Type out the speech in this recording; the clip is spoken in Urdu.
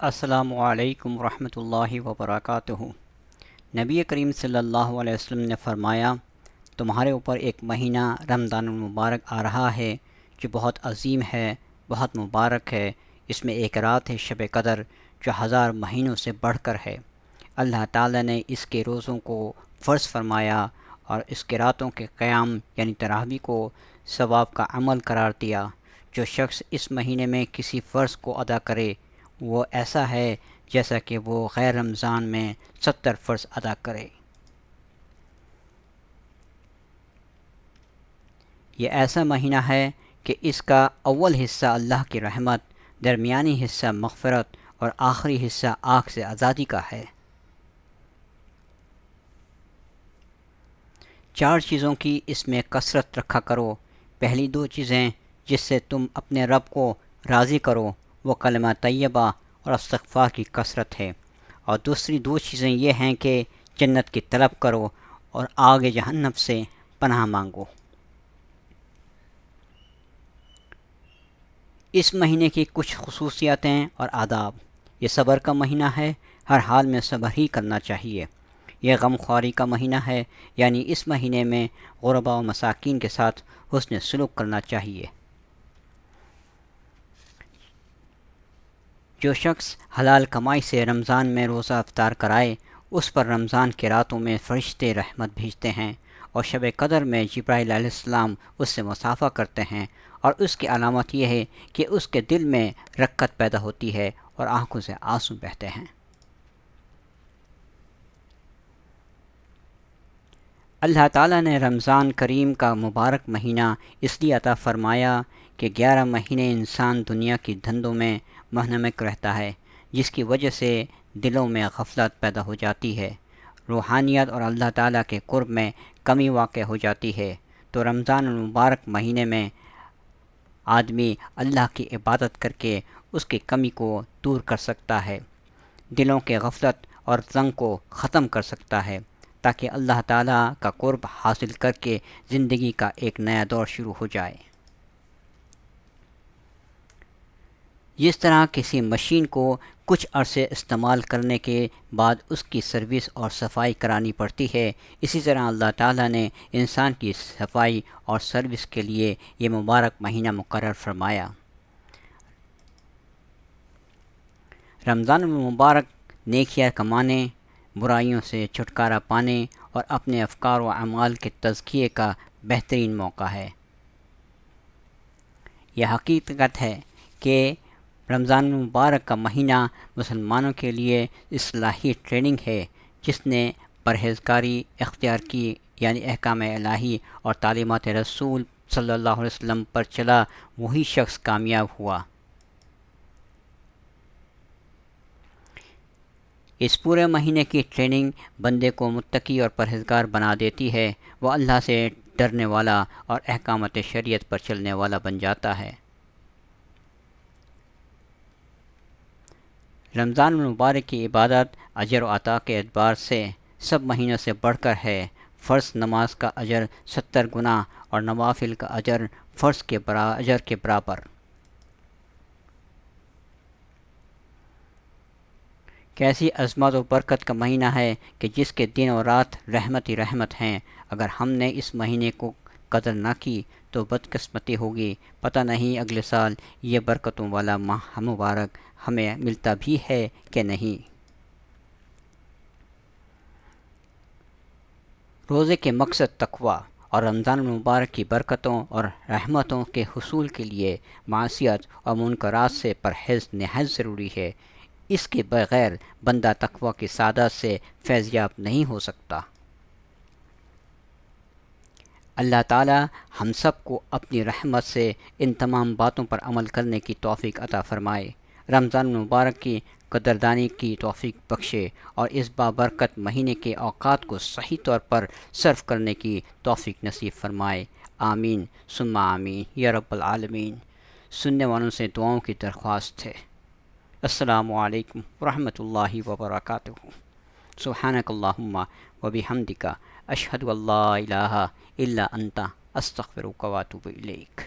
السلام علیکم ورحمۃ اللہ وبرکاتہ۔ نبی کریم صلی اللہ علیہ وسلم نے فرمایا، تمہارے اوپر ایک مہینہ رمضان المبارک آ رہا ہے جو بہت عظیم ہے، بہت مبارک ہے۔ اس میں ایک رات ہے شب قدر جو 1000 مہینوں سے بڑھ کر ہے۔ اللہ تعالیٰ نے اس کے روزوں کو فرض فرمایا اور اس کے راتوں کے قیام یعنی تراویح کو ثواب کا عمل قرار دیا۔ جو شخص اس مہینے میں کسی فرض کو ادا کرے وہ ایسا ہے جیسا کہ وہ غیر رمضان میں 70 فرض ادا کرے۔ یہ ایسا مہینہ ہے کہ اس کا اول حصہ اللہ کی رحمت، درمیانی حصہ مغفرت اور آخری حصہ آگ سے آزادی کا ہے۔ 4 چیزوں کی اس میں کثرت رکھا کرو۔ پہلی 2 چیزیں جس سے تم اپنے رب کو راضی کرو وہ کلمہ طیبہ اور استغفار کی کثرت ہے، اور دوسری 2 چیزیں یہ ہیں کہ جنت کی طلب کرو اور آگ جہنم سے پناہ مانگو۔ اس مہینے کی کچھ خصوصیاتیں اور آداب۔ یہ صبر کا مہینہ ہے، ہر حال میں صبر ہی کرنا چاہیے۔ یہ غم خواری کا مہینہ ہے، یعنی اس مہینے میں غرباء و مساکین کے ساتھ حسن سلوک کرنا چاہیے۔ جو شخص حلال کمائی سے رمضان میں روزہ افطار کرائے اس پر رمضان کے راتوں میں فرشتے رحمت بھیجتے ہیں، اور شب قدر میں جبرائیل علیہ السلام اس سے مصافحہ کرتے ہیں، اور اس کی علامت یہ ہے کہ اس کے دل میں رقت پیدا ہوتی ہے اور آنکھوں سے آنسو بہتے ہیں۔ اللہ تعالیٰ نے رمضان کریم کا مبارک مہینہ اس لیے عطا فرمایا کہ 11 مہینے انسان دنیا کی دھندوں میں منہمک رہتا ہے، جس کی وجہ سے دلوں میں غفلت پیدا ہو جاتی ہے، روحانیت اور اللہ تعالیٰ کے قرب میں کمی واقع ہو جاتی ہے۔ تو رمضان المبارک مہینے میں آدمی اللہ کی عبادت کر کے اس کی کمی کو دور کر سکتا ہے، دلوں کے غفلت اور زنگ کو ختم کر سکتا ہے، تاکہ اللہ تعالیٰ کا قرب حاصل کر کے زندگی کا ایک نیا دور شروع ہو جائے۔ جس طرح کسی مشین کو کچھ عرصے استعمال کرنے کے بعد اس کی سروس اور صفائی کرانی پڑتی ہے، اسی طرح اللہ تعالیٰ نے انسان کی صفائی اور سروس کے لیے یہ مبارک مہینہ مقرر فرمایا۔ رمضان المبارک نیکیاں کمانے، برائیوں سے چھٹکارا پانے اور اپنے افکار و اعمال کے تزکیے کا بہترین موقع ہے۔ یہ حقیقت ہے کہ رمضان المبارک کا مہینہ مسلمانوں کے لیے اصلاحی ٹریننگ ہے۔ جس نے پرہیزگاری اختیار کی یعنی احکام الہی اور تعلیمات رسول صلی اللہ علیہ وسلم پر چلا وہی شخص کامیاب ہوا۔ اس پورے مہینے کی ٹریننگ بندے کو متقی اور پرہیزگار بنا دیتی ہے، وہ اللہ سے ڈرنے والا اور احکامات شریعت پر چلنے والا بن جاتا ہے۔ رمضان المبارک کی عبادت اجر و عطا کے اعتبار سے سب مہینوں سے بڑھ کر ہے۔ فرض نماز کا اجر 70 گنا اور نوافل کا اجر فرض کے اجر کے برابر۔ کیسی عظمت و برکت کا مہینہ ہے کہ جس کے دن اور رات رحمت ہی رحمت ہیں۔ اگر ہم نے اس مہینے کو قدر نہ کی تو بدقسمتی ہوگی، پتہ نہیں اگلے سال یہ برکتوں والا ماہ مبارک ہمیں ملتا بھی ہے کہ نہیں۔ روزے کے مقصد تقویٰ اور رمضان المبارک کی برکتوں اور رحمتوں کے حصول کے لیے معصیت اور منکرات سے پرہیز نہایت ضروری ہے۔ اس کے بغیر بندہ تقویٰ کی سعادت سے فیض یاب نہیں ہو سکتا۔ اللہ تعالی ہم سب کو اپنی رحمت سے ان تمام باتوں پر عمل کرنے کی توفیق عطا فرمائے۔ رمضان المبارک کی قدردانی کی توفیق بخشے اور اس بابرکت مہینے کے اوقات کو صحیح طور پر صرف کرنے کی توفیق نصیب فرمائے۔ آمین ثم آمین یا رب العالمین۔ سننے والوں سے دعاؤں کی درخواست ہے۔ السلام علیکم ورحمۃ اللہ وبرکاتہ۔ سبحانک اللہم وبحمدک اشہد ان لا الہ الا انت استغفرک واتوب الیک۔